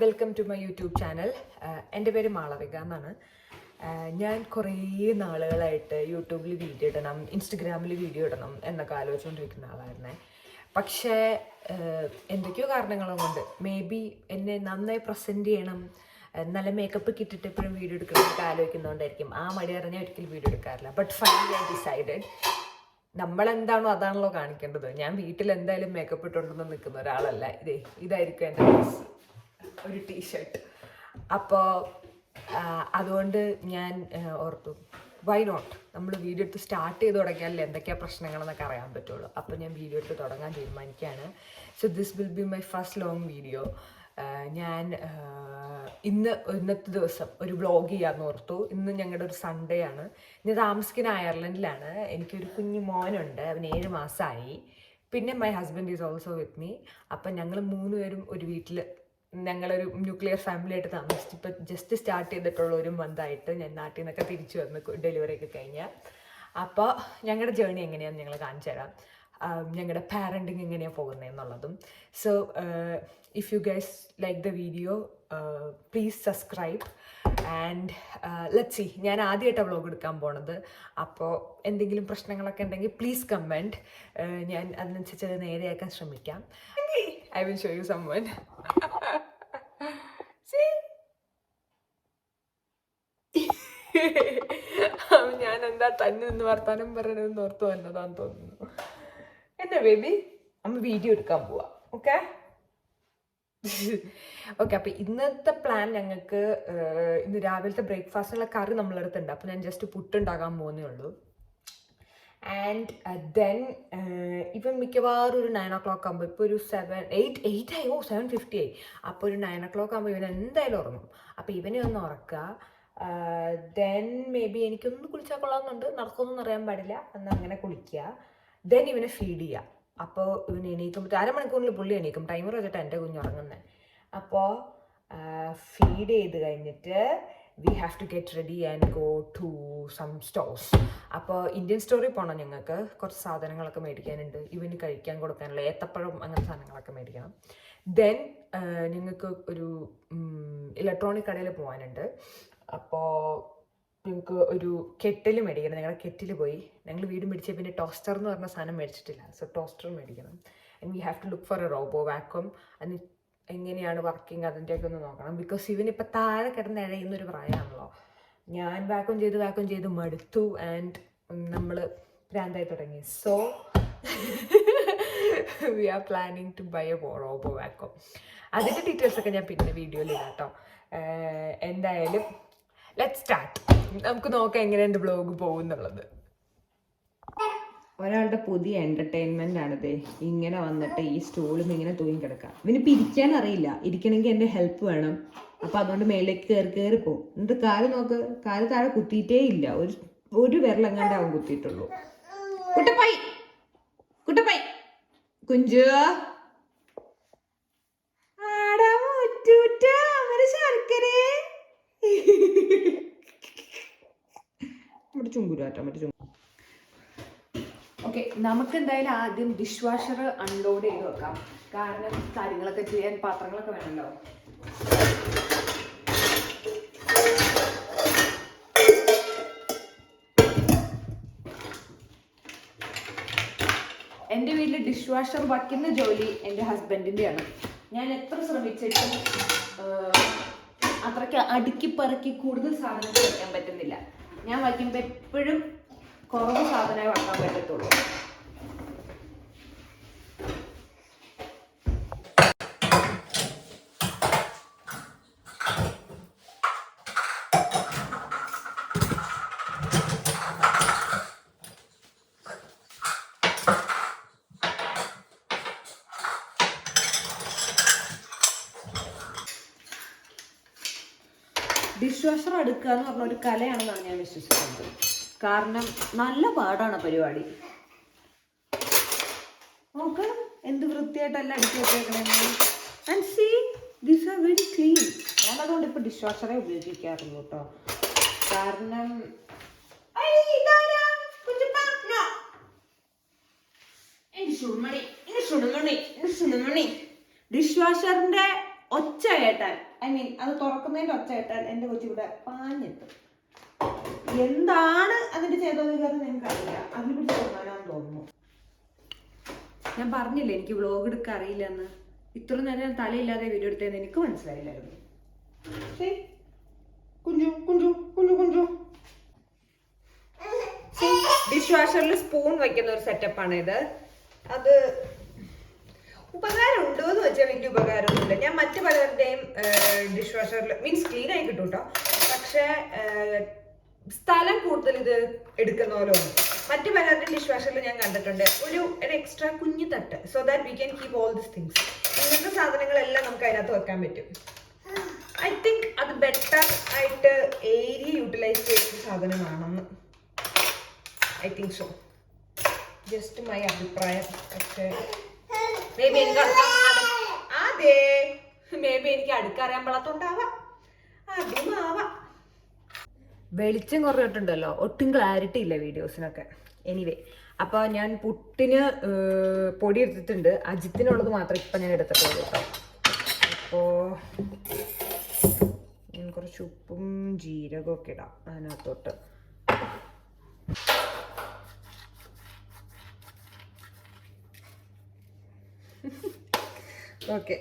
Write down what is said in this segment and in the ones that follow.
Welcome to my YouTube channel. എൻ്റെ പേര് മാളവിക എന്നാണ്. ഞാൻ കുറേ നാളുകളായിട്ട് യൂട്യൂബിൽ വീഡിയോ ഇടണം, ഇൻസ്റ്റഗ്രാമിൽ വീഡിയോ ഇടണം എന്നൊക്കെ ആലോചിച്ചുകൊണ്ടിരിക്കുന്ന ആളായിരുന്നേ. പക്ഷേ എന്തൊക്കെയോ കാരണങ്ങളും കൊണ്ട് മേ ബി എന്നെ നന്നായി പ്രസൻറ്റ് ചെയ്യണം, നല്ല മേക്കപ്പ് കിട്ടിയിട്ട് എപ്പോഴും വീഡിയോ എടുക്കണമെന്നൊക്കെ ആലോചിക്കുന്നതുകൊണ്ടായിരിക്കും ആ മടി അറിഞ്ഞ ഒരിക്കലും വീഡിയോ എടുക്കാറില്ല. ബട്ട് ഫൈനലി ഐ ഡിസൈഡഡ് നമ്മളെന്താണോ അതാണല്ലോ കാണിക്കേണ്ടത്. ഞാൻ വീട്ടിൽ എന്തായാലും മേക്കപ്പ് ഇട്ടുകൊണ്ടൊന്നും നിൽക്കുന്ന ഒരാളല്ല. ഇതായിരിക്കും എൻ്റെ ഡ്രസ്, ഒരു ടീഷർട്ട്. അപ്പോൾ അതുകൊണ്ട് ഞാൻ ഓർത്തു വൈ നോട്ട്, നമ്മൾ വീഡിയോ എടുത്ത് സ്റ്റാർട്ട് ചെയ്ത് തുടങ്ങിയാലേ എന്തൊക്കെയാണ് പ്രശ്നങ്ങളെന്നൊക്കെ അറിയാൻ പറ്റുള്ളൂ. അപ്പോൾ ഞാൻ വീഡിയോ എടുത്ത് തുടങ്ങാൻ തീരുമാനിക്കുകയാണ്. So this will be my first long video. ഞാൻ ഇന്നത്തെ ദിവസം ഒരു വ്ളോഗ് ചെയ്യാമെന്ന് ഓർത്തു. ഇന്ന് ഞങ്ങളുടെ ഒരു സൺഡേ ആണ്. ഞാൻ താമസിക്കുന്ന അയർലൻഡിലാണ്. എനിക്കൊരു കുഞ്ഞു മോനുണ്ട്, അവന് 7 മാസമായി. പിന്നെ my husband is also with me. അപ്പം ഞങ്ങൾ 3 പേരും ഒരു വീട്ടിൽ, ഞങ്ങളൊരു ന്യൂക്ലിയർ ഫാമിലി ആയിട്ട് താമസിച്ച് ഇപ്പം ജസ്റ്റ് സ്റ്റാർട്ട് ചെയ്തിട്ടുള്ള 1 മന്തായിട്ട് ഞാൻ നാട്ടിൽ നിന്നൊക്കെ തിരിച്ചു വന്ന് ഡെലിവറി ഒക്കെ കഴിഞ്ഞാൽ. അപ്പോൾ ഞങ്ങളുടെ ജേർണി എങ്ങനെയാണെന്ന് ഞങ്ങൾ കാണിച്ചു തരാം, ഞങ്ങളുടെ പാരൻറ്റിങ് എങ്ങനെയാണ് പോകുന്നതെന്നുള്ളതും. So if you guys like the video please subscribe and let's see. ഞാൻ ആദ്യമായിട്ടാണ് വ്ളോഗ് എടുക്കാൻ പോണത്. അപ്പോൾ എന്തെങ്കിലും പ്രശ്നങ്ങളൊക്കെ ഉണ്ടെങ്കിൽ പ്ലീസ് കമൻറ്റ്. ഞാൻ അതിനനുസരിച്ച് അത് നേരെയാക്കാൻ ശ്രമിക്കാം. I will show you someone. ഞാൻ എന്താ തന്നെ നിന്ന് വർത്താനം പറയണമെന്ന് ഓർത്ത് വന്നതാന്ന് തോന്നുന്നു. എന്താ ബേബി, അമ്മ വീഡിയോ എടുക്കാൻ പോവാ. Okay okay. അപ്പം ഇന്നത്തെ പ്ലാൻ ഞങ്ങൾക്ക് ഇന്ന് രാവിലത്തെ ബ്രേക്ക്ഫാസ്റ്റിനുള്ള കറി നമ്മളടുത്തുണ്ട്. അപ്പം ഞാൻ ജസ്റ്റ് പുട്ടുണ്ടാക്കാൻ പോകുന്നേ ഉള്ളൂ. ആൻഡ് ദെൻ ഇപ്പം മിക്കവാറും ഒരു 9 o'clock ആകുമ്പോൾ, ഇപ്പോൾ ഒരു 8 ആയി. 7:50 ആയി. അപ്പോൾ ഒരു 9 o'clock ആകുമ്പോൾ ഇവൻ എന്തായാലും ഉറങ്ങും. അപ്പോൾ ഇവനെ ഒന്ന് ഉറക്കുക. ദെൻ മേ ബി എനിക്കൊന്ന് കുളിച്ചാൽ കൊള്ളാമെന്നുണ്ട്, നടക്കുമെന്നൊന്നും അറിയാൻ പാടില്ല. എന്നാൽ അങ്ങനെ കുളിക്കുക. ദെൻ ഇവനെ ഫീഡ് ചെയ്യുക. അപ്പോൾ ഇവന് എണീക്കുമ്പോൾ 1/2 മണിക്കൂറിൽ പുള്ളി എണീക്കും. ടൈമർ വെച്ചിട്ട് എൻ്റെ കുഞ്ഞുറങ്ങുന്നത്. അപ്പോൾ ഫീഡ് ചെയ്ത് കഴിഞ്ഞിട്ട് we have to get ready and go to some stores. അപ്പോൾ ഇന്ത്യൻ സ്റ്റോറിൽ പോകണം. ഞങ്ങൾക്ക് കുറച്ച് സാധനങ്ങളൊക്കെ മേടിക്കാനുണ്ട്. ഇവന് കഴിക്കാൻ കൊടുക്കാനുള്ള ഏത്തപ്പഴം അങ്ങനത്തെ സാധനങ്ങളൊക്കെ മേടിക്കണം. ദെൻ ഞങ്ങൾക്ക് ഒരു ഇലക്ട്രോണിക് കടയിൽ പോകാനുണ്ട്. അപ്പോൾ ഞങ്ങൾക്ക് ഒരു കെറ്റിൽ മേടിക്കണം. ഞങ്ങളുടെ കെറ്റിൽ പോയി ഞങ്ങൾ വീട് മേടിച്ച പിന്നെ ടോസ്റ്റർ എന്ന് പറഞ്ഞ സാധനം മേടിച്ചിട്ടില്ല. സോ ടോസ്റ്റർ മേടിക്കണം. And we have to look for a robo vacuum. അതിന് എങ്ങനെയാണ് വർക്കിംഗ് അതിൻ്റെയൊക്കെ ഒന്ന് നോക്കണം. ബിക്കോസ് ഇവനിപ്പോൾ താഴെ കിടന്ന് ഇഴയുന്നൊരു പ്രായമാണല്ലോ. ഞാൻ വാക്വം ചെയ്ത് മടുത്തു. ആൻഡ് നമ്മൾ ഭ്രാന്തായി തുടങ്ങി. So we are planning to buy a robo vacuum. അതിൻ്റെ ഡീറ്റെയിൽസൊക്കെ ഞാൻ പിന്നെ വീഡിയോയിൽ ഇടാം കേട്ടോ. എന്തായാലും ലെറ്റ്സ് സ്റ്റാർട്ട്. നമുക്ക് നോക്കാം എങ്ങനെയുണ്ട് വ്ളോഗ് പോകുന്നുള്ളത്. ഒരാളുടെ പുതിയ എന്റർടൈൻമെന്റ് ആണിത്. ഇങ്ങനെ വന്നിട്ട് ഈ സ്റ്റൂളിൽ ഇങ്ങനെ തൂങ്ങി കിടക്കാം. ഇവനിപ്പോൾ ഇരിക്കാൻ അറിയില്ല. ഇരിക്കണമെങ്കിൽ എൻ്റെ ഹെൽപ്പ് വേണം. അപ്പം അതുകൊണ്ട് മേലേക്ക് കയറി പോകും. എന്നിട്ട് കാല് നോക്ക്, കാല് താഴെ കുത്തിയിട്ടേ ഇല്ല. ഒരു വിരലെങ്ങാണ്ട് അവൻ കുത്തിയിട്ടുള്ളൂ. കുട്ടപ്പായി കുഞ്ചു ശർക്കരേ ചുങ്കുരാറ്റ. ഓക്കെ, നമുക്ക് എന്തായാലും ആദ്യം ഡിഷ് വാഷർ അൺലോഡ് ചെയ്ത് വെക്കാം. കാരണം കാര്യങ്ങളൊക്കെ ചെയ്യാൻ പാത്രങ്ങളൊക്കെ വേണമല്ലോ. എൻ്റെ വീട്ടിൽ ഡിഷ് വാഷർ വയ്ക്കുന്ന ജോലി എൻ്റെ ഹസ്ബൻഡിൻ്റെയാണ്. ഞാൻ എത്ര ശ്രമിച്ചിട്ടും അത്രയ്ക്ക് അടുക്കി പറക്കി കൂടുതൽ സാധനങ്ങൾ വയ്ക്കാൻ പറ്റുന്നില്ല. ഞാൻ വയ്ക്കുമ്പോൾ എപ്പോഴും കുറവ് സാധനമേ വെക്കാൻ പറ്റത്തുള്ളൂ. ഡിഷ് വാഷർ എടുക്കുക എന്ന് പറഞ്ഞ ഒരു കലയാണെന്നാണ് ഞാൻ വിശ്വസിക്കുന്നത്. കാരണം നല്ല പാടാണ് പരിപാടി. നോക്കണം എന്ത് വൃത്തിയായിട്ടല്ല അടുക്കി വെച്ചേക്കണേ. And see this are very clean. ഞാൻ അതുകൊണ്ട് ഇപ്പോൾ ഡിഷ് വാഷറെ ഉപയോഗിക്കാറുള്ളൂ കേട്ടോ. കാരണം ഡിഷ് വാഷറിന്റെ ഒച്ച കേട്ടാൽ അത് തുറക്കുന്നതിന്റെ ഒച്ച കേട്ടാൽ എൻ്റെ കൊച്ചിവിടെ പാഞ്ഞെത്തും. എന്താണ് അതിന്റെ ചെയ്തതെന്ന് നിങ്ങൾക്ക് അറിയില്ല. അതിനെ പിടിച്ച് കൊന്നാനാന്ന് തോന്നുന്നു. ഞാൻ പറഞ്ഞില്ലേ എനിക്ക് വ്ലോഗ് എടുക്കാൻ അറിയില്ല എന്ന്. ഇത്ര നേരം തലയില്ലാതെ വീഡിയോ എടുത്തതെന്ന് എനിക്ക് മനസ്സിലായില്ലായിരുന്നു. കുഞ്ചു കുഞ്ചു കുഞ്ചു കുഞ്ചു. ഡിഷ് വാഷറിൽ സ്പൂൺ വയ്ക്കുന്ന ഒരു സെറ്റപ്പാണ് ഇത്. അത് ഉപകാരം ഉണ്ടോ എന്ന് വെച്ചാൽ വലിയ ഉപകാരമൊന്നുമില്ല. ഞാൻ മറ്റു പലരുടെയും ഡിഷ് വാഷറിൽ മീൻസ് ക്ലീൻ ആയി കിട്ടും കേട്ടോ, പക്ഷേ സ്ഥലം കൂടുതൽ ഇത് എടുക്കുന്ന പോലെ ഉണ്ട്. മറ്റു പലരുടെ ഡിഷ് വാഷറിൽ ഞാൻ കണ്ടിട്ടുണ്ട് ഒരു എക്സ്ട്രാ കുഞ്ഞു തട്ട്, so that we can keep all this things. ഇങ്ങനത്തെ സാധനങ്ങളെല്ലാം നമുക്ക് അതിനകത്ത് വെക്കാൻ പറ്റും. ഐ തിങ്ക് അത് ബെറ്റർ ആയിട്ട് ഏരിയ യൂട്ടിലൈസ് ചെയ്യുന്ന സാധനമാണെന്ന് I think so. Just my അഭിപ്രായം. പക്ഷേ മേ ബി എനിക്ക് അടുക്കറിയാൻ പാടാത്തോണ്ടാവാം, അതുമാവാം. വെളിച്ചം കുറഞ്ഞിട്ടുണ്ടല്ലോ, ഒട്ടും ക്ലാരിറ്റി ഇല്ല വീഡിയോസിനൊക്കെ. എനിവേ, അപ്പോൾ ഞാൻ പുട്ടിന് പൊടി എടുത്തിട്ടുണ്ട്. അജിത്തിനുള്ളത് മാത്രം ഇപ്പം ഞാൻ എടുത്തിട്ടുള്ളൂ കേട്ടോ. അപ്പോൾ ഞാൻ കുറച്ച് ഉപ്പും ജീരകമൊക്കെ ഇടാം അതിനകത്തോട്ട്. ഓക്കെ,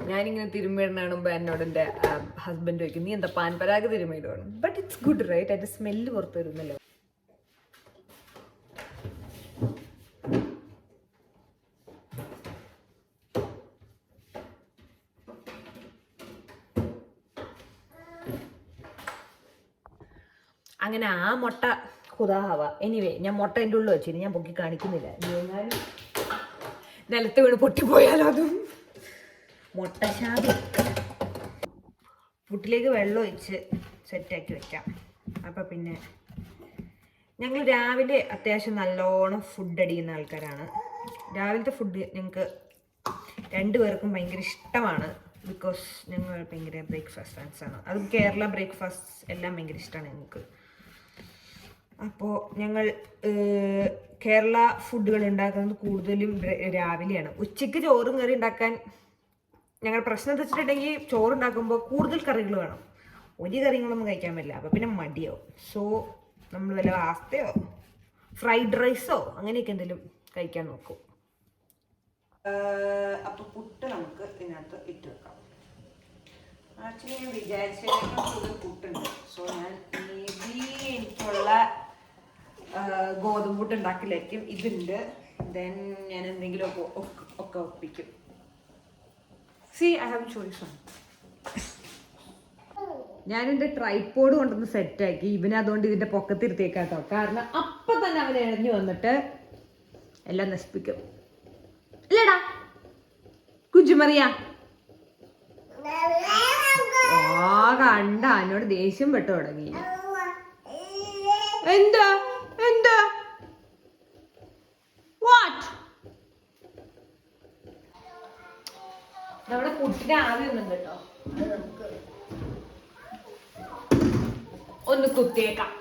ഞാനിങ്ങനെ തിരുമ്മിടണ കാണുമ്പോൾ എന്നോട് എൻ്റെ ഹസ്ബൻഡ് ചോദിക്കും, നീ എന്താ പാൻപരാഗ് തിരുമ്മിടുവാണ്. ബട്ട് ഇറ്റ്സ് ഗുഡ് റൈറ്റ്, അതിൻ്റെ സ്മെല്ല് പുറത്ത് വരുന്നല്ലോ. അങ്ങനെ ആ മുട്ട ഹുദാഹവ. എനിവേ, ഞാൻ മുട്ട എൻ്റെ ഉള്ളിൽ വെച്ചിന്, ഞാൻ പൊക്കി കാണിക്കുന്നില്ല. ഞാൻ നിലത്ത് വീണ് പൊട്ടിപ്പോയാലോ അതും. മുട്ടശാതി പുട്ടിലേക്ക് വെള്ളം ഒഴിച്ച് സെറ്റാക്കി വെക്കാം. അപ്പം പിന്നെ ഞങ്ങൾ രാവിലെ അത്യാവശ്യം നല്ലോണം ഫുഡ് അടിക്കുന്ന ആൾക്കാരാണ്. രാവിലത്തെ ഫുഡ് ഞങ്ങൾക്ക് രണ്ടുപേർക്കും ഭയങ്കര ഇഷ്ടമാണ്. ബിക്കോസ് ഞങ്ങൾ ഭയങ്കര ബ്രേക്ക്ഫാസ്റ്റ് ഫാൻസാണ്. അതും കേരള ബ്രേക്ക്ഫാസ്റ്റ് എല്ലാം ഭയങ്കര ഇഷ്ടമാണ് ഞങ്ങൾക്ക്. അപ്പോൾ ഞങ്ങൾ കേരള ഫുഡുകൾ ഉണ്ടാക്കുന്നത് കൂടുതലും രാവിലെയാണ്. ഉച്ചയ്ക്ക് ചോറും കറി ഉണ്ടാക്കാൻ ഞങ്ങൾ പ്രശ്നം എന്താ വെച്ചിട്ടുണ്ടെങ്കിൽ, ചോറുണ്ടാക്കുമ്പോൾ കൂടുതൽ കറികൾ വേണം. ഒരു കറികളൊന്നും കഴിക്കാൻ പറ്റില്ല, അപ്പോൾ പിന്നെ മടിയാവും. സോ നമ്മൾ വല്ല പാസ്തയോ ഫ്രൈഡ് റൈസോ അങ്ങനെയൊക്കെ എന്തെങ്കിലും കഴിക്കാൻ നോക്കും. അപ്പോൾ പുട്ട് നമുക്ക് ഇതിനകത്ത് ഇട്ട് വെക്കാം. ആക്ച്വലി ഞാൻ വിചാരിച്ചതിനേക്കാൾ പുട്ടുണ്ട്. സോ ഞാൻ എനിക്കുള്ള ഗോതമ്പ് പുട്ട് ഉണ്ടാക്കില്ലായിരിക്കും. ഇതുണ്ട്. ദെൻ ഞാൻ എന്തെങ്കിലും ഒക്കെ ഒപ്പിക്കും. So I have choice. ഞാൻ എൻ്റെ ട്രൈപോഡ് കൊണ്ടൊന്ന് സെറ്റാക്കി. ഇവനെ അതുകൊണ്ട് ഇതിൻ്റെ പൊക്കത്തിരുത്തേക്കാട്ടോ. കാരണം അപ്പം തന്നെ അവൻ എഴഞ്ഞു വന്നിട്ട് എല്ലാം നശിപ്പിക്കും. ഇല്ലടാ കുഞ്ചുമറിയ കണ്ട എന്നോട് ദേഷ്യം പെട്ടു തുടങ്ങി. എന്താ എന്താ വാട്ട്? നമ്മുടെ പുട്ടിന് ആവി ഒന്നുണ്ട് കേട്ടോ, അത് നമുക്ക് ഒന്ന് കുത്തിയേക്കാം.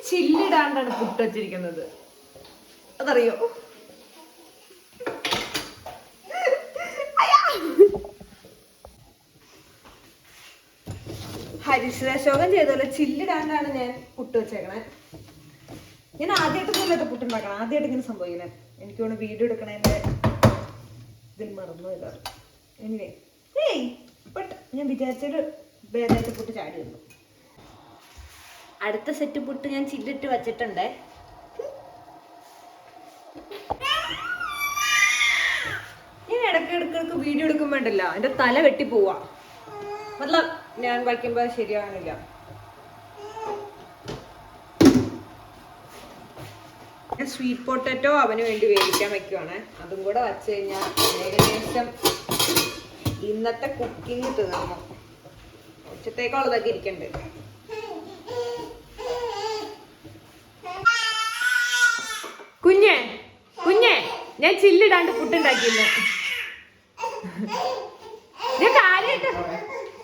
ചില്ലിടാണ്ടാണ് പുട്ട് വെച്ചിരിക്കുന്നത്, അതറിയോ? ഹരിശ്രശോകം ചെയ്തോലെ ചില്ലിടാണ്ടാണ് ഞാൻ പുട്ട് വെച്ചേക്കണേ. ഞാൻ ആദ്യമായിട്ടൊന്നുമില്ല പുട്ടുണ്ടാക്കണം, ആദ്യമായിട്ട് ഇങ്ങനെ സംഭവിക്കണേ. എനിക്ക് തോന്നുന്നു വീഡിയോ എടുക്കണേന്റെ ഇതിൽ മറന്നു എല്ലാവരും. എനിവേ, ബട്ട് ഞാൻ വിചാരിച്ചൊരു ഭേദമായിട്ട് പുട്ട് ചാടി വന്നു. അടുത്ത സെറ്റ് പുട്ട് ഞാൻ ചില്ലിട്ട് വച്ചിട്ടുണ്ട്. ഞാൻ ഇടയ്ക്ക് വീഡിയോ എടുക്കുമ്പോണ്ടല്ലോ എൻ്റെ തല വെട്ടിപ്പോവാ. മതലബ് ഞാൻ വയ്ക്കുമ്പോ ശരിയാവണില്ല. ഞാൻ സ്വീറ്റ് പൊട്ടാറ്റോ അവന് വേണ്ടി വേവിക്കാൻ വെക്കുവാണ്. അതും കൂടെ വച്ച് കഴിഞ്ഞാൽ ഏകദേശം ഇന്നത്തെ കുക്കിംഗ് തീർന്നു. ഉച്ചത്തേക്കുള്ളതൊക്കെ ഇരിക്കണ്ട്. കുഞ്ഞേ കുഞ്ഞേ ഞാൻ ചില്ലിടാണ്ട് പുട്ടുണ്ടാക്കിയിരുന്നു. ഞാൻ കാര്യമായിട്ട്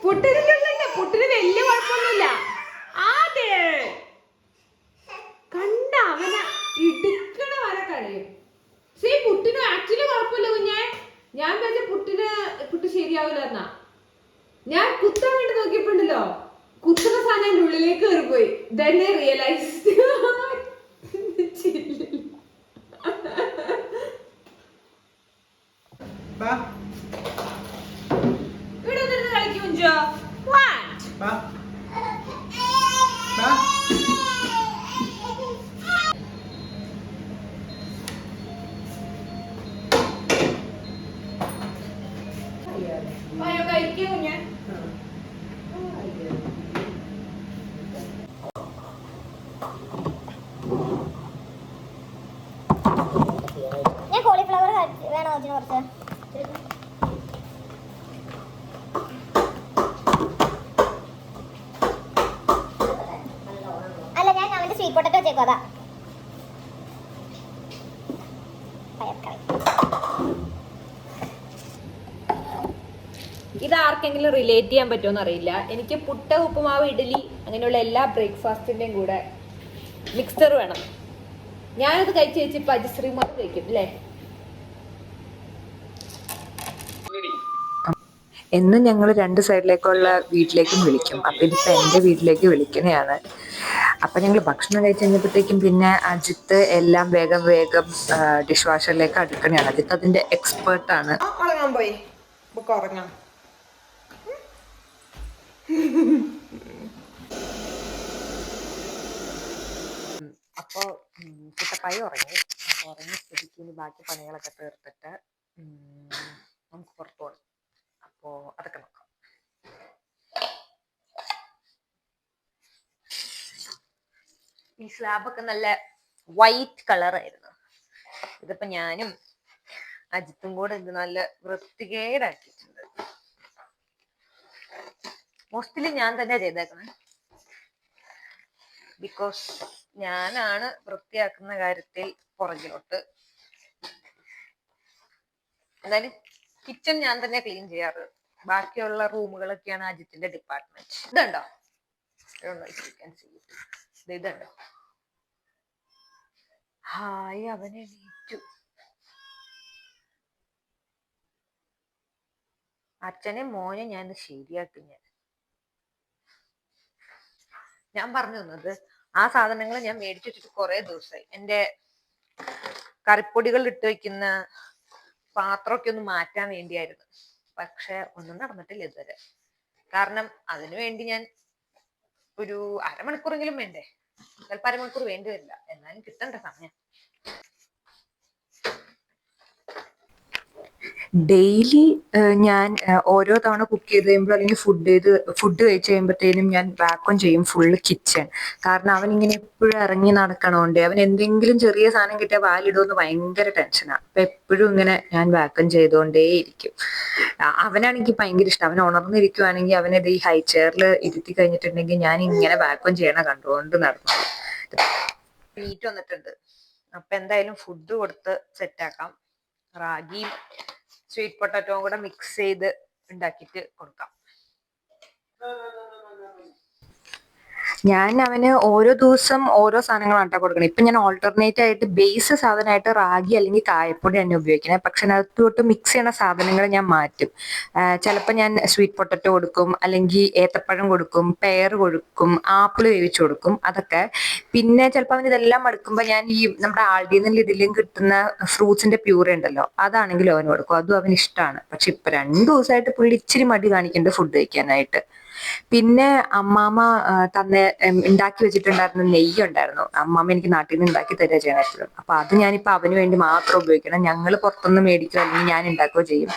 പുട്ടിന് വലിയ കുഴപ്പമൊന്നുമില്ല. അതെ കണ്ട അവനെ ഇടിക്കണ വരെ കഴിയും. പക്ഷേ പുട്ടിന് ആക്ച്വലി കുഴപ്പമില്ല കുഞ്ഞെ. ഞാൻ വിചാരിച്ച പുട്ട് ശരിയാവില്ല എന്നാ. ഞാൻ കുത്താൻ വേണ്ടി നോക്കിയപ്പോണ്ടല്ലോ, കുത്തുന്ന സാധനം എൻ്റെ ഉള്ളിലേക്ക് കയറിപ്പോയി. Then I realized. ഇവിടെ വന്നിട്ട് കളിക്കുഞ്ചോ. അയ്യോ കഴിക്കൂ ഞാൻ. ഞാൻ കോളിഫ്ലവർ വേണോ അതിന് കുറച്ച്? അല്ല ഞാൻ അവന്റെ സ്വീറ്റ് പൊട്ടറ്റോ വെച്ചേക്കും അതാ. ഇത് ആർക്കെങ്കിലും റിലേറ്റ് ചെയ്യാൻ പറ്റുമോ അറിയില്ല. എനിക്ക് പുട്ട്, ഉപ്പുമാവ്, ഇഡ്ഡലി അങ്ങനെയുള്ള എല്ലാ ബ്രേക്ക്ഫാസ്റ്റിന്റെയും കൂടെ മിക്സ്ചർ വേണം. ഞാനത് കഴിച്ച് വെച്ചിപ്പോ അജിശ്രീമാർ കഴിക്കും അല്ലേ. എന്നും ഞങ്ങൾ 2 സൈഡിലേക്കുള്ള വീട്ടിലേക്കും വിളിക്കും. അപ്പൊ ഇതിപ്പോ എന്റെ വീട്ടിലേക്ക് വിളിക്കണയാണ്. അപ്പൊ ഞങ്ങൾ ഭക്ഷണം കഴിച്ച് കഴിഞ്ഞപ്പോഴത്തേക്കും പിന്നെ അജിത്ത് എല്ലാം വേഗം വേഗം ഡിഷ് വാഷറിലേക്ക് അടുക്കണയാണ്. അജിത്ത് അതിന്റെ എക്സ്പേർട്ടാണ്. ഉറങ്ങാൻ പോയി ഉറങ്ങാം. അപ്പോ കുട്ടപ്പായി ഉറങ്ങി. അപ്പൊ ഉറങ്ങി സ്ഥിതിക്ക് ഇനി ബാക്കി പണികളൊക്കെ തീർത്തിട്ട് നമുക്ക് പുറത്തു പോകണം. അപ്പോ അതൊക്കെ നോക്കാം. ഈ സ്ലാബൊക്കെ നല്ല വൈറ്റ് കളറായിരുന്നു. ഇതിപ്പോ ഞാനും അജിത്തും കൂടെ ഇത് നല്ല വൃത്തികേടാക്കിയിട്ടുണ്ട്. മോസ്റ്റ്ലി ഞാൻ തന്നെ ചെയ്തേക്കുന്നത്. ബിക്കോസ് ഞാനാണ് വൃത്തിയാക്കുന്ന കാര്യത്തിൽ പുറകിലോട്ട്. എന്തായാലും കിച്ചൺ ഞാൻ തന്നെ ക്ലീൻ ചെയ്യാറ്. ബാക്കിയുള്ള റൂമുകളൊക്കെയാണ് അജിത്തിന്റെ ഡിപ്പാർട്ട്മെന്റ്. ഇതുണ്ടോ? ഇതുണ്ടോ? ഹായ് അവനെ എണീറ്റു. അച്ഛനെ മോനെ ഞാൻ ശരിയാക്കി. ഞാൻ പറഞ്ഞു തന്നത് ആ സാധനങ്ങൾ ഞാൻ മേടിച്ചു വെച്ചിട്ട് കുറെ ദിവസമായി. എന്റെ കറിപ്പൊടികൾ ഇട്ട് വെക്കുന്ന പാത്രമൊക്കെ ഒന്ന് മാറ്റാൻ വേണ്ടിയായിരുന്നു. പക്ഷെ ഒന്നും നടന്നിട്ടില്ല ഇതുവരെ. കാരണം അതിനു വേണ്ടി ഞാൻ ഒരു അരമണിക്കൂറെങ്കിലും വേണ്ടേ. ചിലപ്പോൾ അരമണിക്കൂർ വേണ്ടി വരില്ല. എന്നാലും കിട്ടണ്ട സമയം. ഡെയിലി ഞാൻ ഓരോ തവണ കുക്ക് ചെയ്ത് കഴിയുമ്പോൾ അല്ലെങ്കിൽ ഫുഡ് കഴിച്ച് കഴിയുമ്പോഴത്തേനും ഞാൻ വാക്വം ചെയ്യും ഫുള്ള് കിച്ചൺ. കാരണം അവൻ ഇങ്ങനെ എപ്പോഴും ഇറങ്ങി നടക്കണോണ്ട് അവൻ എന്തെങ്കിലും ചെറിയ സാധനം കിട്ടിയാൽ വാലിടുമെന്ന് ഭയങ്കര ടെൻഷനാണ്. അപ്പൊ എപ്പോഴും ഇങ്ങനെ ഞാൻ വാക്വം ചെയ്തുകൊണ്ടേയിരിക്കും. അവനാണെങ്കിൽ ഭയങ്കര ഇഷ്ടം. അവൻ ഉണർന്നിരിക്കുവാണെങ്കിൽ അവനത് ഈ ഹൈ ചെയറിൽ ഇരുത്തി കഴിഞ്ഞിട്ടുണ്ടെങ്കിൽ ഞാൻ ഇങ്ങനെ വാക്വം ചെയ്യണ കണ്ടുകൊണ്ട് നടന്നു. മീറ്റ് വന്നിട്ടുണ്ട്. അപ്പൊ എന്തായാലും ഫുഡ് കൊടുത്ത് സെറ്റാക്കാം. റാഗിയും സ്വീറ്റ് പൊട്ടാറ്റോയും കൂടെ മിക്സ് ചെയ്ത് ഉണ്ടാക്കിയിട്ട് കൊടുക്കാം. ഞാൻ അവന് ഓരോ ദിവസം ഓരോ സാധനങ്ങളാണ് കേട്ടോ കൊടുക്കണം. ഇപ്പൊ ഞാൻ ഓൾട്ടർനേറ്റ് ആയിട്ട് ബേസ് സാധനമായിട്ട് റാഗി അല്ലെങ്കിൽ കായപ്പൊടി തന്നെ ഉപയോഗിക്കുന്നത്. പക്ഷെ അതിനകത്തോട്ട് മിക്സ് ചെയ്യണ സാധനങ്ങൾ ഞാൻ മാറ്റും. ചിലപ്പോൾ ഞാൻ സ്വീറ്റ് പൊട്ടറ്റോ കൊടുക്കും, അല്ലെങ്കിൽ ഏത്തപ്പഴം കൊടുക്കും, പെയർ കൊടുക്കും, ആപ്പിൾ വേവിച്ച് കൊടുക്കും. അതൊക്കെ പിന്നെ ചിലപ്പോൾ അവൻ ഇതെല്ലാം മടുക്കുമ്പോൾ ഞാൻ ഈ നമ്മുടെ ആൾഡിയിൽ ഇതിലും കിട്ടുന്ന ഫ്രൂട്ട്സിന്റെ പ്യൂറി ഉണ്ടല്ലോ, അതാണെങ്കിലും അവന് കൊടുക്കും. അതും അവന് ഇഷ്ടമാണ്. പക്ഷെ ഇപ്പൊ 2 ദിവസമായിട്ട് പുള്ളി ഇച്ചിരി മടി കാണിക്കുന്നുണ്ട് ഫുഡ് കഴിക്കാനായിട്ട്. പിന്നെ അമ്മാമ്മ ഉണ്ടാക്കി വെച്ചിട്ടുണ്ടായിരുന്ന നെയ്യ് ഉണ്ടായിരുന്നു. അമ്മാമ്മ എനിക്ക് നാട്ടിൽ നിന്ന് ഉണ്ടാക്കി തരിക ചെയ്യണം എപ്പോഴും. അപ്പൊ അത് ഞാനിപ്പോ അവന് വേണ്ടി മാത്രം ഉപയോഗിക്കണം. ഞങ്ങൾ പുറത്തുനിന്ന് മേടിക്കുക അല്ലെങ്കിൽ ഞാൻ ഉണ്ടാക്കുകയോ ചെയ്യും.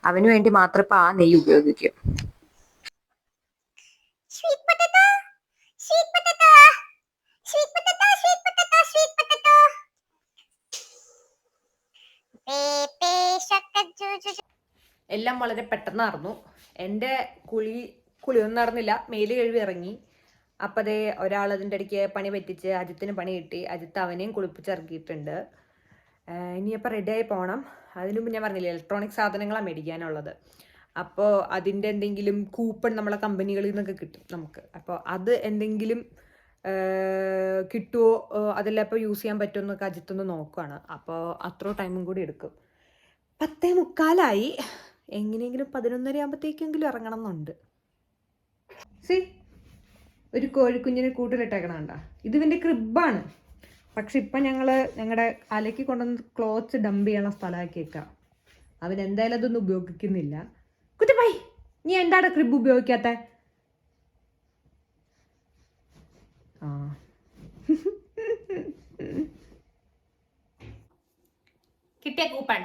അവന് വേണ്ടി മാത്രം ഇപ്പൊ ആ നെയ്യ് ഉപയോഗിക്കും. എല്ലാം വളരെ പെട്ടെന്നായിരുന്നു. എൻ്റെ കുളിയൊന്നും നടന്നില്ല. മേല് കഴുകി ഇറങ്ങി. അപ്പതേ ഒരാൾ അതിൻ്റെ ഇടയ്ക്ക് പണി പറ്റിച്ച് അജിത്തിന് പണി കിട്ടി. അജിത്ത് അവനെയും കുളിപ്പിച്ചിറക്കിയിട്ടുണ്ട്. ഇനിയപ്പോൾ റെഡിയായി പോകണം. അതിനു മുമ്പ് ഞാൻ പറഞ്ഞില്ലേ ഇലക്ട്രോണിക് സാധനങ്ങളാണ് മേടിക്കാനുള്ളത്. അപ്പോൾ അതിൻ്റെ എന്തെങ്കിലും കൂപ്പൺ നമ്മളെ കമ്പനികളിൽ നിന്നൊക്കെ കിട്ടും നമുക്ക്. അപ്പോൾ അത് എന്തെങ്കിലും കിട്ടുമോ, അതെല്ലാം ഇപ്പോൾ യൂസ് ചെയ്യാൻ പറ്റുമോ എന്നൊക്കെ അജിത്തൊന്ന് നോക്കുകയാണ്. അപ്പോൾ അത്ര ടൈമും കൂടി എടുക്കും. 10:45 എങ്ങനെയെങ്കിലും 11:30 ആകുമ്പോഴത്തേക്കെങ്കിലും ഇറങ്ങണം എന്നുണ്ട്. ഒരു കോഴിക്കുഞ്ഞിനെ കൂട്ടിലിട്ടേക്കണണ്ട. ഇത് ഇവൻ്റെ ക്രിബാണ്. പക്ഷെ ഇപ്പം ഞങ്ങളുടെ അലക്കി കൊണ്ടുവന്ന് ക്ലോത്ത്സ് ഡംപ് ചെയ്യണ സ്ഥലമാക്കിയേക്കാം. അവൻ എന്തായാലും അതൊന്നും ഉപയോഗിക്കുന്നില്ല. കുറ്റപ്പായി, നീ എന്താണ് ക്രിബ് ഉപയോഗിക്കാത്ത? ആ കിട്ടിയ കൂപ്പൺ.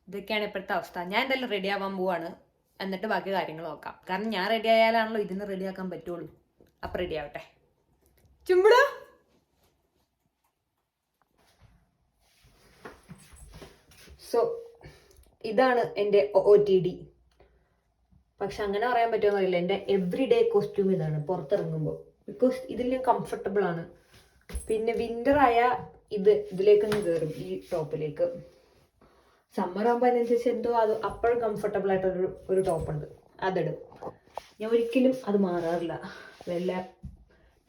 ഇതൊക്കെയാണ് ഇപ്പോഴത്തെ അവസ്ഥ. ഞാൻ എന്തായാലും റെഡി ആവാൻ പോവാണ്. എന്നിട്ട് ബാക്കി കാര്യങ്ങൾ നോക്കാം. കാരണം ഞാൻ റെഡി ആയാലാണല്ലോ ഇതിന് റെഡി ആക്കാൻ പറ്റുള്ളൂ. അപ്പം റെഡി ആവട്ടെ. ചുമ്പിട സോ ഇതാണ് എൻ്റെ OOTD. പക്ഷെ അങ്ങനെ പറയാൻ പറ്റുമോ അറിയില്ല. എൻ്റെ എവ്രി ഡേ കോസ്റ്റ്യൂം ഇതാണ് പുറത്തിറങ്ങുമ്പോൾ. ബിക്കോസ് ഇതിൽ ഞാൻ കംഫർട്ടബിൾ ആണ്. പിന്നെ വിൻ്റർ ആയ ഇതിലേക്കൊന്ന് കയറും, ഈ ടോപ്പിലേക്ക്. സമ്മർ ആകുമ്പോൾ അതിനനുസരിച്ച് എന്തോ അത് അപ്പോഴും കംഫർട്ടബിൾ ആയിട്ടൊരു ടോപ്പുണ്ട്, അതിടും. ഞാൻ ഒരിക്കലും അത് മാറാറില്ല. വല്ല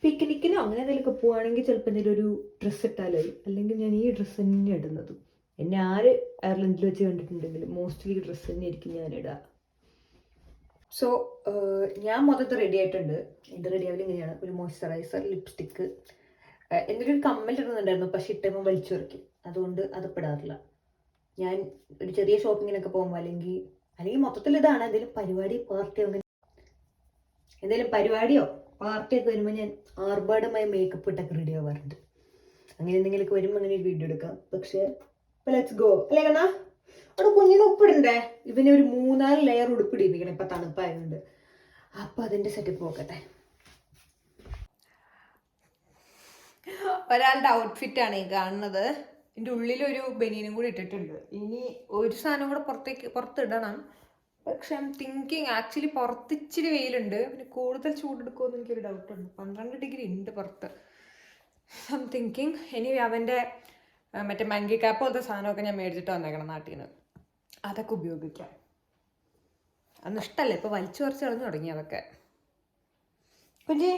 പിക്നിക്കിനോ അങ്ങനെ എന്തെങ്കിലുമൊക്കെ പോവുകയാണെങ്കിൽ ചിലപ്പോൾ എന്തെങ്കിലും ഒരു ഡ്രസ്സ് ഇട്ടാലായി. അല്ലെങ്കിൽ ഞാൻ ഈ ഡ്രസ്സ് തന്നെ ഇടുന്നതും. എന്നെ ആര് അയർലൻഡിൽ വെച്ച് കണ്ടിട്ടുണ്ടെങ്കിലും മോസ്റ്റ്ലി ഡ്രസ്സ് തന്നെ ആയിരിക്കും ഞാൻ ഇടുക. സോ ഞാൻ മൊത്തത്തിൽ റെഡി ആയിട്ടുണ്ട്. എൻ്റെ റെഡി ആവൽ ഇങ്ങനെയാണ്: ഒരു മോയ്സ്ചറൈസർ, ലിപ്സ്റ്റിക്ക്, എന്തെങ്കിലും ഒരു കമ്മൽ ഇടുന്നുണ്ടായിരുന്നു, പക്ഷെ ഇട്ടപ്പോൾ വലിച്ചു വരയ്ക്കും. അതുകൊണ്ട് അത് പെടാറില്ല. ഞാൻ ഒരു ചെറിയ ഷോപ്പിങ്ങിനൊക്കെ പോകുമ്പോൾ അല്ലെങ്കിൽ മൊത്തത്തിൽ ഇതാണ്. എന്തെങ്കിലും പരിപാടിയോ പാർട്ടിയൊക്കെ വരുമ്പോൾ ഞാൻ ആർഭാടമായ മേക്കപ്പ് ഇട്ടൊക്കെ റെഡി ആവാറുണ്ട്. അങ്ങനെ എന്തെങ്കിലുമൊക്കെ വരുമ്പോൾ അങ്ങനെ ഒരു വീഡിയോ എടുക്കാം. പക്ഷേ ലെറ്റ്സ് ഗോ. അല്ലേ കണ്ണാ? അവിടെ കുഞ്ഞിന് ഉപ്പിടണ്ടേ? ഇവന് ഒരു 3-4 ലെയർ ഉടുപ്പിടിയിരിക്കണം ഇപ്പം തണുപ്പായതുകൊണ്ട്. അപ്പം അതിൻ്റെ സെറ്റപ്പ് നോക്കട്ടെ. ഒരാളുടെ ഔട്ട്ഫിറ്റാണ് ഈ കാണുന്നത്. എൻ്റെ ഉള്ളിലൊരു ബനിയനും കൂടി ഇട്ടിട്ടുണ്ട്. ഇനി ഒരു സാധനം കൂടെ പുറത്തിടണം. പക്ഷെ ഐ എം തിങ്കിങ് ആക്ച്വലി പുറത്ത് ഇച്ചിരി വെയിലുണ്ട്. പിന്നെ കൂടുതൽ ചൂടെടുക്കുമെന്ന് എനിക്കൊരു ഡൗട്ടുണ്ട്. 12 ഡിഗ്രി ഉണ്ട് പുറത്ത്. ഐ എം തിങ്കിങ് ഇനി അവൻ്റെ മറ്റേ മങ്കി ക്യാപ്പ് പോലത്തെ സാധനമൊക്കെ ഞാൻ മേടിച്ചിട്ട് വന്നേക്കണം നാട്ടിൽ നിന്ന്. അതൊക്കെ ഉപയോഗിക്കാം. അതൊന്നും ഇഷ്ടമല്ല, ഇപ്പോൾ വലിച്ചു കുറച്ച് കളഞ്ഞു തുടങ്ങി അതൊക്കെ. കുഞ്ഞി,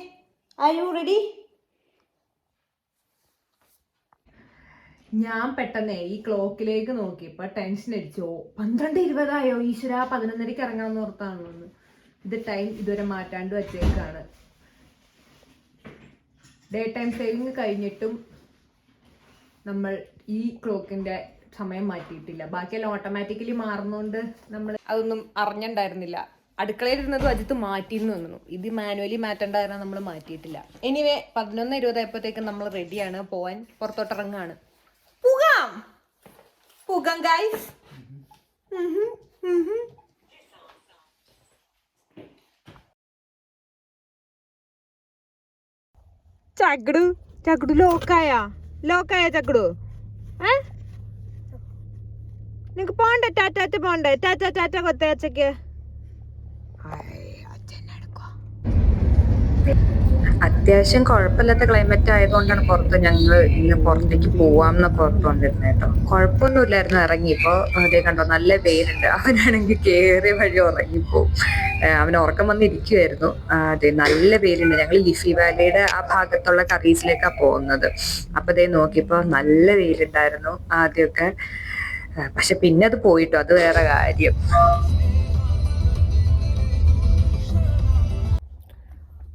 ആർ യു റെഡി? ഞാൻ പെട്ടെന്ന് ഈ ക്ലോക്കിലേക്ക് നോക്കിയപ്പോൾ ടെൻഷൻ അടിച്ചോ. 12:20 ഈശ്വര, 11:30 ഇറങ്ങണം എന്ന് ഓർത്താണെന്ന്. ഇത് ടൈം ഇതുവരെ മാറ്റാണ്ട് വച്ചേക്കാണ്. ഡേ ടൈം സേവിങ് കഴിഞ്ഞിട്ടും നമ്മൾ ഈ ക്ലോക്കിൻ്റെ സമയം മാറ്റിയിട്ടില്ല. ബാക്കിയെല്ലാം ഓട്ടോമാറ്റിക്കലി മാറുന്നതുകൊണ്ട് നമ്മൾ അതൊന്നും അറിഞ്ഞിട്ടുണ്ടായിരുന്നില്ല. അടുക്കളയിൽ ഇരുന്നതും അജിത്ത് മാറ്റിയെന്ന് തോന്നുന്നു. ഇത് മാനുവലി മാറ്റേണ്ടായിരുന്നു, നമ്മൾ മാറ്റിയിട്ടില്ല. എനിവേ 11:20 ആയപ്പോഴത്തേക്കും നമ്മൾ റെഡിയാണ്, പോവാൻ പുറത്തോട്ടിറങ്ങാണ്. പോകാം ഗൈസ്. ചക്കടു ലോക്കായ ചക്കടു. നിങ്ങക്ക് പോണ്ടേ? ടാറ്റ പോണ്ടേ? ടാറ്റ കൊത്തേച്ചക്ക്. അത്യാവശ്യം കുഴപ്പമില്ലാത്ത ക്ലൈമറ്റ് ആയതുകൊണ്ടാണ് ഇന്ന് പുറത്തേക്ക് പോവാമെന്നൊക്കെ ഓർത്തുകൊണ്ടിരുന്നത് കേട്ടോ. കുഴപ്പമൊന്നുമില്ലായിരുന്നു. ഇറങ്ങിയപ്പോൾ അതേ കണ്ടോ, നല്ല വെയിലുണ്ട്. അവനാണെങ്കിൽ കയറിയ വഴി ഉറങ്ങിപ്പോവും. അവന് ഉറക്കം വന്നിരിക്കുമായിരുന്നു. അതെ, നല്ല വെയിലുണ്ട്. ഞങ്ങൾ ലിഫി വാലിയുടെ ആ ഭാഗത്തുള്ള കറീസിലേക്കാണ് പോകുന്നത്. അപ്പൊ അതേ നോക്കിയപ്പോൾ നല്ല വെയിലുണ്ടായിരുന്നു ആദ്യമൊക്കെ. പക്ഷെ പിന്നെ അത് പോയിട്ടോ, അത് വേറെ കാര്യം.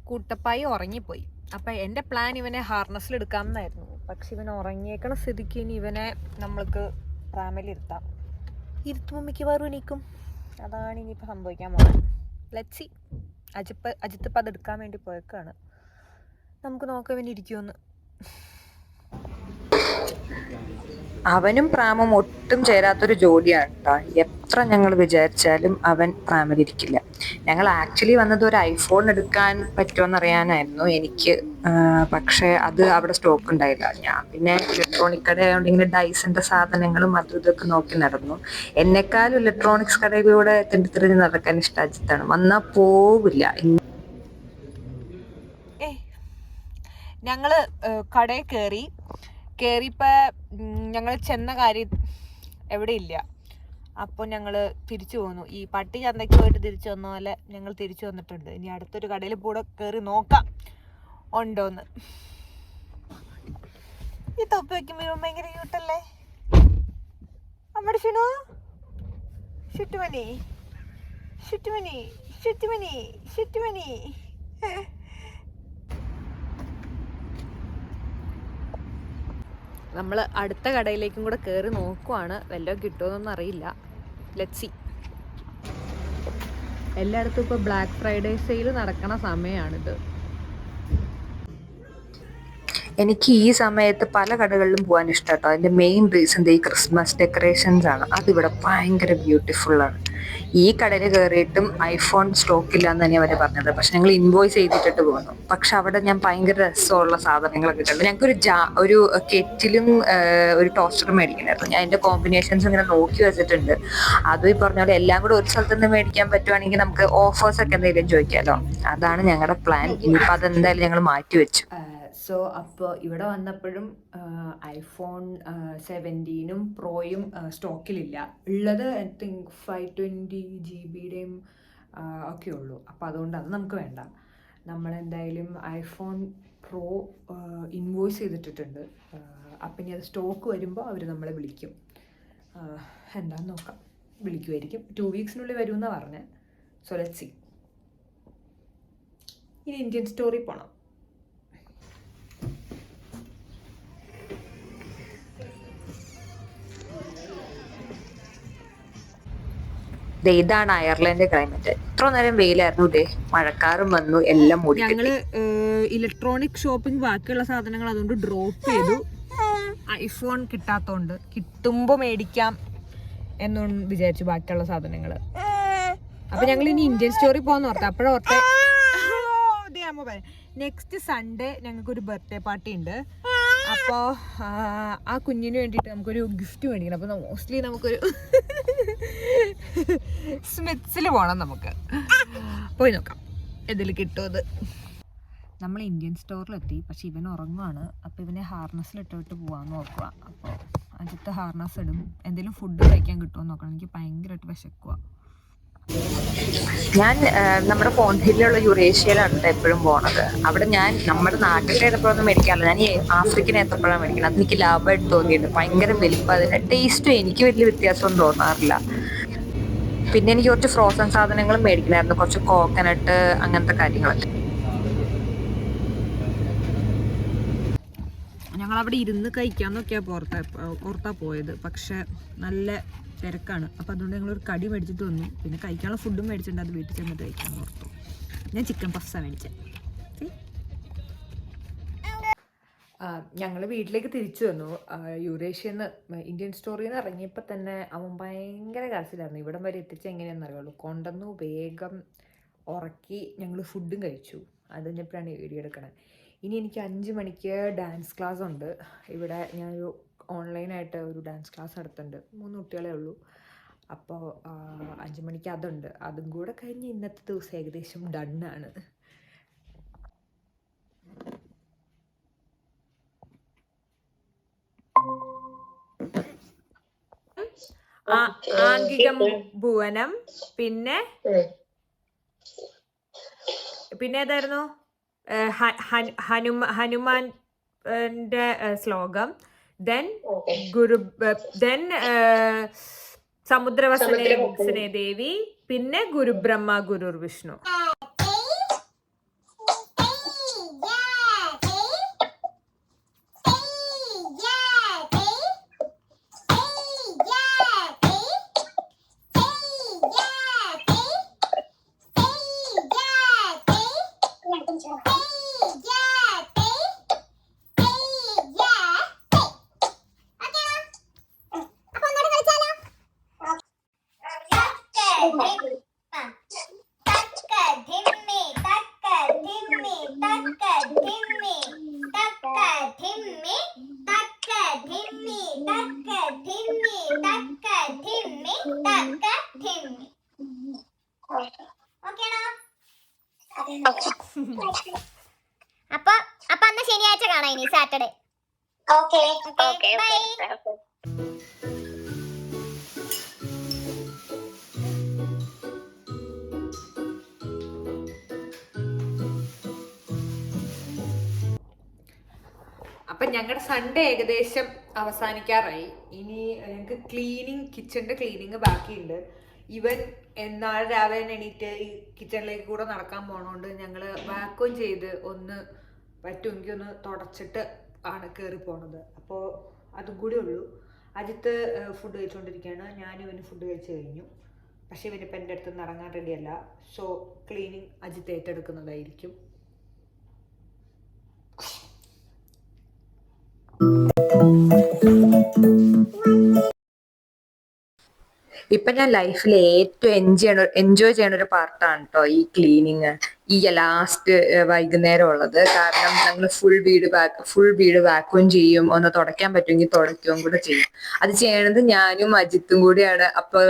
കൂട്ടപ്പായി ഉറങ്ങിപ്പോയി. അപ്പം എൻ്റെ പ്ലാൻ ഇവനെ ഹാർനസ്സിൽ എടുക്കാമെന്നായിരുന്നു. പക്ഷെ ഇവൻ ഉറങ്ങിയേക്കണ സ്ഥിതിക്ക് ഇനി ഇവനെ നമ്മൾക്ക് റാമിൽ ഇരുത്തുമ്പോൾ മിക്കവാറും എണീക്കും. അതാണ് ഇനിയിപ്പോൾ സംഭവിക്കാൻ പോകുന്നത്. Let's see. അജിത്ത് ഇപ്പം അതെടുക്കാൻ വേണ്ടി പോയേക്കാണ്. നമുക്ക് നോക്കാം ഇവൻ ഇരിക്കുമെന്ന്. അവനും പ്രാമും ഒട്ടും ചേരാത്തൊരു ജോഡിയാണ് കേട്ടോ. എത്ര ഞങ്ങൾ വിചാരിച്ചാലും അവൻ പ്രാമിലിരിക്കില്ല. ഞങ്ങൾ ആക്ച്വലി വന്നത് ഒരു ഐഫോൺ എടുക്കാൻ പറ്റുമെന്ന് അറിയാനായിരുന്നു എനിക്ക്. പക്ഷേ അത് അവിടെ സ്റ്റോക്ക് ഉണ്ടായില്ല. ഞാൻ പിന്നെ ഇലക്ട്രോണിക് കട ആയതുകൊണ്ട് ഇങ്ങനെ ഡൈസിൻ്റെ സാധനങ്ങളും അതും ഇതൊക്കെ നോക്കി നടന്നു. എന്നെക്കാളും ഇലക്ട്രോണിക്സ് കടയിലൂടെ തിരിഞ്ഞ് നടക്കാൻ ഇഷ്ടം അജിത്താണ്. വന്നാൽ പോവില്ല. ഞങ്ങൾ കടയിൽ കയറിയപ്പോൾ ഞങ്ങൾ ചെന്ന കാര്യം എവിടെ ഇല്ല. അപ്പോൾ ഞങ്ങൾ തിരിച്ചു പോന്നു. ഈ പട്ടി ചന്തയ്ക്ക് പോയിട്ട് തിരിച്ചു വന്ന പോലെ ഞങ്ങൾ തിരിച്ചു വന്നിട്ടുണ്ട്. ഇനി അടുത്തൊരു കടയിൽ കൂടെ കയറി നോക്കാം ഉണ്ടോന്ന്. ഈ തൊപ്പി വയ്ക്കുമ്പോൾ ഭയങ്കര ക്യൂട്ടല്ലേ നമ്മുടെ ഷിനു? ഷുറ്റുമണി ഷുറ്റുമണി ഷുറ്റുമണി ഷുറ്റുമണി. നമ്മൾ അടുത്ത കടയിലേക്കും കൂടെ കയറി നോക്കുവാണ്. വല്ലതും കിട്ടുമെന്നൊന്നും അറിയില്ല. Let's see. എല്ലായിടത്തും ഇപ്പോൾ ബ്ലാക്ക് ഫ്രൈഡേ സെയിൽ നടക്കണ സമയമാണിത്. എനിക്ക് ഈ സമയത്ത് പല കടകളിലും പോകാൻ ഇഷ്ടം കേട്ടോ. അതിൻ്റെ മെയിൻ റീസൺ ഈ ക്രിസ്മസ് ഡെക്കറേഷൻസ് ആണ്. അതിവിടെ ഭയങ്കര ബ്യൂട്ടിഫുള്ളാണ്. ഈ കടയിൽ കയറിയിട്ടും ഐഫോൺ സ്റ്റോക്കില്ല എന്ന് തന്നെയാണ് അവർ പറഞ്ഞത്. പക്ഷെ ഞങ്ങൾ ഇൻവോയ്സ് ചെയ്തിട്ട് പോകുന്നു. പക്ഷെ അവിടെ ഞാൻ ഭയങ്കര രസമുള്ള സാധനങ്ങളൊക്കെ കണ്ടു. ഞങ്ങൾക്കൊരു ഒരു കെറ്റിലും ഒരു ടോസ്റ്ററും മേടിക്കണമായിരുന്നു. ഞാൻ അതിൻ്റെ കോമ്പിനേഷൻസ് ഇങ്ങനെ നോക്കി വെച്ചിട്ടുണ്ട്. അതും ഈ പറഞ്ഞ പോലെ എല്ലാം കൂടെ ഒരു സ്ഥലത്ത് നിന്ന് മേടിക്കാൻ പറ്റുവാണെങ്കിൽ നമുക്ക് ഓഫേഴ്സൊക്കെ എന്തെങ്കിലും ചോദിക്കാമല്ലോ. അതാണ് ഞങ്ങളുടെ പ്ലാൻ. ഇനിയിപ്പോൾ അതെന്തായാലും ഞങ്ങൾ മാറ്റി വെച്ചു. സോ അപ്പോൾ ഇവിടെ വന്നപ്പോഴും ഐഫോൺ 17 പ്രോയും സ്റ്റോക്കിലില്ല. ഉള്ളത് ഐ തിങ്ക് 520 GB ഒക്കെ ഉള്ളൂ. അപ്പോൾ അതുകൊണ്ട് അത് നമുക്ക് വേണ്ട. നമ്മളെന്തായാലും ഐഫോൺ പ്രോ ഇൻവോയ്സ് ചെയ്തിട്ടിട്ടുണ്ട്. അപ്പം ഇനി അത് സ്റ്റോക്ക് വരുമ്പോൾ അവർ നമ്മളെ വിളിക്കും. എന്താണെന്ന് നോക്കാം. വിളിക്കുമായിരിക്കും. 2 വീക്സിനുള്ളിൽ വരുമെന്നാണ് പറഞ്ഞത്. So let's see. ഇനി ഇന്ത്യൻ സ്റ്റോറിൽ പോകണം. ഇതാണ് അയർലൻഡ് ക്ലൈമറ്റ്. ഇത്ര നേരം വെയിലായിരുന്നു. ഇതേ മഴക്കാറും വന്നു, എല്ലാം മൂടി. ഞങ്ങള് ഇലക്ട്രോണിക് ഷോപ്പിംഗ് ബാക്കിയുള്ള സാധനങ്ങൾ അതുകൊണ്ട് ഡ്രോപ്പ് ചെയ്തു. ഐഫോൺ കിട്ടാത്തോണ്ട് കിട്ടുമ്പോ മേടിക്കാം എന്ന് വിചാരിച്ചു ബാക്കിയുള്ള സാധനങ്ങള്. അപ്പൊ ഞങ്ങൾ ഇനി ഇന്ത്യൻ സ്റ്റോറിൽ പോകാന്ന് ഓർത്ത. അപ്പോഴോർത്തെ നെക്സ്റ്റ് സൺഡേ ഞങ്ങൾക്കൊരു ബർത്ത്ഡേ പാർട്ടി ഉണ്ട്. അപ്പോൾ ആ കുഞ്ഞിന് വേണ്ടിയിട്ട് നമുക്കൊരു ഗിഫ്റ്റ് മേടിക്കണം. അപ്പോൾ മോസ്റ്റ്ലി നമുക്കൊരു സ്മിത്സിൽ പോകണം. നമുക്ക് പോയി നോക്കാം എന്തെങ്കിലും കിട്ടുമത്. നമ്മൾ ഇന്ത്യൻ സ്റ്റോറിലെത്തി. പക്ഷെ ഇവൻ ഉറങ്ങുവാണ്. അപ്പോൾ ഇവനെ ഹാർനസ്സിലിട്ടിട്ട് പോകാമെന്ന് നോക്കുക. അപ്പോൾ ആദ്യത്തെ ഹാർനസ് ഇടും. എന്തെങ്കിലും ഫുഡ് കഴിക്കാൻ കിട്ടുമോ നോക്കണം. എനിക്ക് ഭയങ്കരമായിട്ട് വിശക്കുക. ഞാൻ നമ്മുടെ ഫോൺഹില്ലുള്ള യുറേഷ്യയിലാണ് എപ്പോഴും പോണത്. അവിടെ ഞാൻ നമ്മുടെ നാട്ടിലെ ഏത്തപ്പഴമൊന്നും മേടിക്കാറില്ല. ഞാൻ ഈ ആഫ്രിക്കൻ ഏത്തപ്പഴം മേടിക്കണം. അതെനിക്ക് ലാഭമായിട്ട് തോന്നിയിട്ടുണ്ട്. ഭയങ്കര വലിപ്പം. അതിൻ്റെ ടേസ്റ്റും എനിക്ക് വലിയ വ്യത്യാസമൊന്നും തോന്നാറില്ല. പിന്നെ എനിക്ക് കുറച്ച് ഫ്രോസൺ സാധനങ്ങളും മേടിക്കണമായിരുന്നു. കുറച്ച് കോക്കനട്ട് അങ്ങനത്തെ കാര്യങ്ങളൊക്കെ. ഞങ്ങളവിടെ ഇരുന്ന് കഴിക്കാമെന്നൊക്കെയാണ് പുറത്താ പോയത്. പക്ഷെ നല്ല തിരക്കാണ്. അപ്പോൾ അതുകൊണ്ട് ഞങ്ങളൊരു കടി മേടിച്ചിട്ട് വന്നു. പിന്നെ കഴിക്കാനുള്ള ഫുഡും മേടിച്ചിട്ടുണ്ട്. അത് വീട്ടിൽ ചെന്നിട്ട് കഴിക്കാമെന്ന് ഓർത്തു. ഞാൻ ചിക്കൻ പഫ്സാണ് മേടിച്ചത്. ഞങ്ങൾ വീട്ടിലേക്ക് തിരിച്ചു വന്നു. യുറേഷ്യന്ന് ഇന്ത്യൻ സ്റ്റോറിൽ നിന്ന് ഇറങ്ങിയപ്പോൾ തന്നെ അവൻ ഭയങ്കര കരച്ചിലായിരുന്നു. ഇവിടം വരെ എത്തിച്ച എങ്ങനെയാണെന്ന് അറിയുള്ളൂ. കൊണ്ടുവന്നു, വേഗം ഉറക്കി, ഞങ്ങൾ ഫുഡും കഴിച്ചു. അത് കഴിഞ്ഞപ്പോഴാണ് വീഡിയോ എടുക്കണത്. ഇനി എനിക്ക് 5 മണിക്ക് ഡാൻസ് ക്ലാസ് ഉണ്ട്. ഇവിടെ ഞാനൊരു ഓൺലൈനായിട്ട് ഒരു ഡാൻസ് ക്ലാസ് നടത്തുന്നുണ്ട്. 3 കുട്ടികളേ ഉള്ളൂ. അപ്പോൾ 5 മണിക്ക് അതുണ്ട്. അതും കൂടെ കഴിഞ്ഞ് ഇന്നത്തെ ദിവസം ഏകദേശം ഡണ്ണാണ്. ആംഗികം ഭുവനം, പിന്നെ ഏതായിരുന്നു? ഹനുമാന്റെ ശ്ലോകം, ദെൻ സമുദ്രവസനെ ദേവി, പിന്നെ ഗുരുബ്രഹ്മ ഗുരുർ വിഷ്ണു. കാണാം ഇനി സാറ്റർഡേ. Okay Okay, bye. അപ്പം ഞങ്ങളുടെ സൺഡേ ഏകദേശം അവസാനിക്കാറായി. ഇനി ഞങ്ങൾക്ക് കിച്ചണിൻ്റെ ക്ലീനിങ് ബാക്കിയുണ്ട്. ഇവൻ നാളെ രാവിലെ തന്നെ എണീറ്റ് ഈ കിച്ചണിലേക്ക് കൂടെ നടക്കാൻ പോണോണ്ട് ഞങ്ങൾ വാക്വം ചെയ്ത് ഒന്ന് പറ്റുമെങ്കിൽ ഒന്ന് തുടച്ചിട്ട് ആണ് കയറി പോണത്. അപ്പോൾ അതും കൂടി ഉള്ളൂ. അജിത്ത് ഫുഡ് കഴിച്ചുകൊണ്ടിരിക്കുകയാണ്. ഞാനും ഇവന് ഫുഡ് കഴിച്ച് കഴിഞ്ഞു. പക്ഷേ ഇവനിപ്പോൾ എൻ്റെ അടുത്ത് നിന്ന് ഇറങ്ങാൻ റെഡിയല്ല. സോ ക്ലീനിങ് അജിത്ത് ഏറ്റെടുക്കുന്നതായിരിക്കും. ഇപ്പം ഞാൻ ലൈഫിൽ ഏറ്റവും എൻജോയ് ചെയ്യണ ഒരു പാർട്ടാണ് കേട്ടോ ഈ ക്ലീനിങ്. ഈ ലാസ്റ്റ് വൈകുന്നേരം ഉള്ളത്. കാരണം ഞങ്ങൾ ഫുൾ വീട് വാക്വം ചെയ്യും. ഒന്ന് തുടയ്ക്കാൻ പറ്റുമെങ്കിൽ തുടയ്ക്കുകയും കൂടെ ചെയ്യും. അത് ചെയ്യണത് ഞാനും അജിത്തും കൂടിയാണ്. അപ്പൊ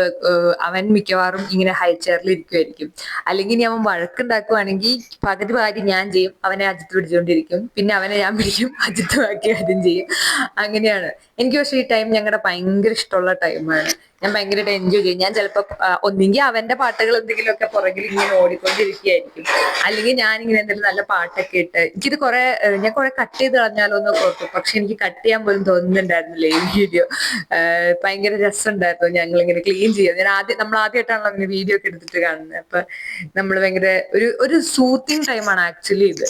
അവൻ മിക്കവാറും ഇങ്ങനെ ഹൈ ചെയറിൽ ഇരിക്കുമായിരിക്കും. അല്ലെങ്കിൽ ഇനി അവൻ വഴക്കുണ്ടാക്കുവാണെങ്കിൽ പകുതി വാരി ഞാൻ ചെയ്യും, അവനെ അജിത്ത് പിടിച്ചുകൊണ്ടിരിക്കും. പിന്നെ അവനെ ഞാൻ പിടിക്കും, അജിത്ത് ബാക്കി കാര്യം ചെയ്യും. അങ്ങനെയാണ്. എനിക്ക് പക്ഷേ ഈ ടൈം ഞങ്ങളുടെ ഭയങ്കര ഇഷ്ടമുള്ള ടൈമാണ്. ഞാൻ ഭയങ്കരമായിട്ട് എൻജോയ് ചെയ്യും. ഞാൻ ചിലപ്പോൾ ഒന്നെങ്കിൽ അവന്റെ പാട്ടുകൾ എന്തെങ്കിലുമൊക്കെ പുറകിൽ ഇങ്ങനെ ഓടിക്കൊണ്ടിരിക്കുകയായിരിക്കും, അല്ലെങ്കിൽ ഞാനിങ്ങനെ എന്തെങ്കിലും നല്ല പാട്ടൊക്കെ ഇട്ട്. എനിക്കിത് ഞാൻ കുറെ കട്ട് ചെയ്ത് കളഞ്ഞാലോ എന്ന് ഓർത്തു. പക്ഷെ എനിക്ക് കട്ട് ചെയ്യാൻ പോലും തോന്നുന്നുണ്ടായിരുന്നില്ല ഈ വീഡിയോ. ഭയങ്കര രസമുണ്ടായിരുന്നു ഞങ്ങളിങ്ങനെ ക്ലീൻ ചെയ്യുക. നമ്മൾ ആദ്യമായിട്ടാണല്ലോ അങ്ങനെ വീഡിയോ ഒക്കെ എടുത്തിട്ട് കാണുന്നത്. അപ്പൊ നമ്മൾ ഭയങ്കര ഒരു സൂത്തിങ് ടൈമാണ് ആക്ച്വലി ഇത്.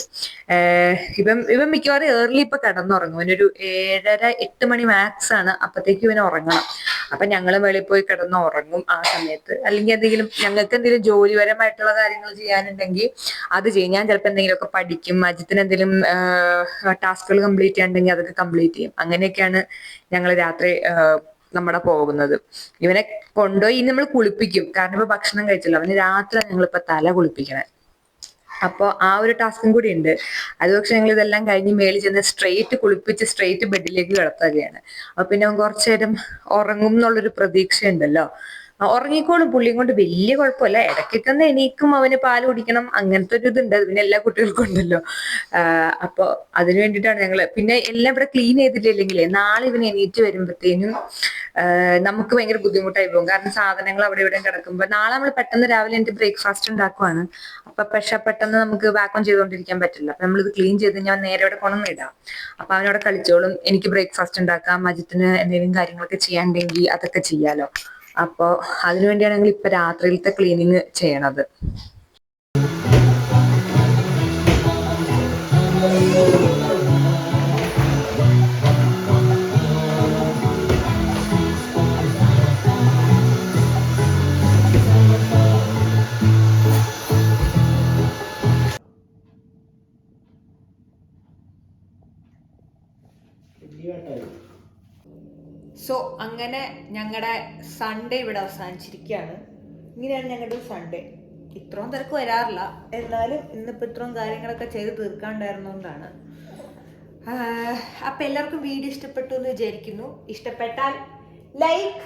ഇവൻ മിക്കവാറും ഏർലി ഇപ്പൊ കിടന്നുറങ്ങും. ഇവനൊരു 7:30-8 മണി മാക്സ് ആണ്. അപ്പത്തേക്ക് ഇവന് ഉറങ്ങണം. അപ്പൊ ഞങ്ങൾ വെളിയിൽ പോയി കിടന്ന് ഉറങ്ങും ആ സമയത്ത്. അല്ലെങ്കിൽ ഞങ്ങൾക്ക് എന്തെങ്കിലും ജോലിപരമായിട്ടുള്ള കാര്യങ്ങൾ ചെയ്യാനുണ്ടെങ്കിൽ അത് ചെയ്യും. ഞാൻ ചിലപ്പോൾ എന്തെങ്കിലുമൊക്കെ പഠിക്കും. അജിത്തിന് എന്തെങ്കിലും ടാസ്കുകൾ കംപ്ലീറ്റ് ചെയ്യാനുണ്ടെങ്കിൽ അതൊക്കെ കംപ്ലീറ്റ് ചെയ്യും. അങ്ങനെയൊക്കെയാണ് ഞങ്ങൾ രാത്രി നമ്മുടെ പോകുന്നത്. ഇവനെ കൊണ്ടുപോയി ഇനി നമ്മൾ കുളിപ്പിക്കും. കാരണം ഇപ്പൊ ഭക്ഷണം കഴിച്ചല്ലോ. അവന് രാത്രി ഞങ്ങളിപ്പോ തല കുളിപ്പിക്കണേ. അപ്പോൾ ആ ഒരു ടാസ്കും കൂടി ഉണ്ട്. അത് പക്ഷെ ഞങ്ങൾ ഇതെല്ലാം കഴിഞ്ഞ് മേളിൽ ചെന്ന് സ്ട്രെയിറ്റ് കുളിപ്പിച്ച് സ്ട്രെയിറ്റ് ബെഡിലേക്ക് കിടത്തുകയാണ്. അപ്പൊ പിന്നെ അവൻ കുറച്ചു നേരം ഉറങ്ങും എന്നുള്ളൊരു പ്രതീക്ഷ ഉണ്ടല്ലോ. ഉറങ്ങിക്കോളും. പുള്ളിയും കൊണ്ട് വലിയ കുഴപ്പമില്ല. ഇടയ്ക്കൊക്കെ ഒന്ന് എണീക്കും, അവന് പാല് കുടിക്കണം, അങ്ങനത്തെ ഒരു ഇതുണ്ട്. അത് പിന്നെ എല്ലാ കുട്ടികൾക്കും ഉണ്ടല്ലോ. അപ്പൊ അതിനു വേണ്ടിയിട്ടാണ് ഞങ്ങള് പിന്നെ എല്ലാം ഇവിടെ ക്ലീൻ ചെയ്തിട്ടില്ലെങ്കിലേ നാളെ ഇവന് എണീറ്റ് വരുമ്പോഴത്തേനും നമുക്ക് ഭയങ്കര ബുദ്ധിമുട്ടായി പോകും. കാരണം സാധനങ്ങൾ അവിടെ ഇവിടെ കിടക്കുമ്പോൾ നാളെ നമ്മൾ പെട്ടെന്ന് രാവിലെ എനിക്ക് ബ്രേക്ക്ഫാസ്റ്റ് ഉണ്ടാക്കുവാണ്. അപ്പൊ പക്ഷെ പെട്ടെന്ന് നമുക്ക് വാക്വം ചെയ്തുകൊണ്ടിരിക്കാൻ പറ്റില്ല. അപ്പൊ നമ്മളിത് ക്ലീൻ ചെയ്ത് ഞാൻ നേരെ ഇവിടെ കൊണ്ടുവന്നിടാം. അപ്പൊ അവനവിടെ കളിച്ചോളും. എനിക്ക് ബ്രേക്ക്ഫാസ്റ്റ് ഉണ്ടാക്കാം, അജിത്തിന് എന്തെങ്കിലും കാര്യങ്ങളൊക്കെ ചെയ്യാണ്ടെങ്കിൽ അതൊക്കെ ചെയ്യാലോ. അപ്പൊ അതിനുവേണ്ടിയാണ് ഞങ്ങൾ ഇപ്പൊ രാത്രിയിലത്തെ ക്ലീനിങ് ചെയ്യണത്. സോ അങ്ങനെ ഞങ്ങളുടെ സൺഡേ ഇവിടെ അവസാനിച്ചിരിക്കുകയാണ്. ഇങ്ങനെയാണ് ഞങ്ങളുടെ സൺഡേ. ഇത്രയും തിരക്ക് വരാറില്ല, എന്നാലും ഇന്നിപ്പോൾ ഇത്രയും കാര്യങ്ങളൊക്കെ ചെയ്ത് തീർക്കാണ്ടായിരുന്നുകൊണ്ടാണ്. അപ്പം എല്ലാവർക്കും വീഡിയോ ഇഷ്ടപ്പെട്ടു എന്ന് വിചാരിക്കുന്നു. ഇഷ്ടപ്പെട്ടാൽ ലൈക്ക്,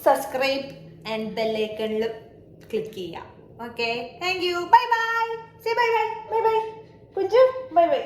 സബ്സ്ക്രൈബ് ആൻഡ് ബെല്ലൈക്കണിൽ ക്ലിക്ക് ചെയ്യാം. Okay, thank you, bye bye, say bye bye, bye bye Kunju, bye by.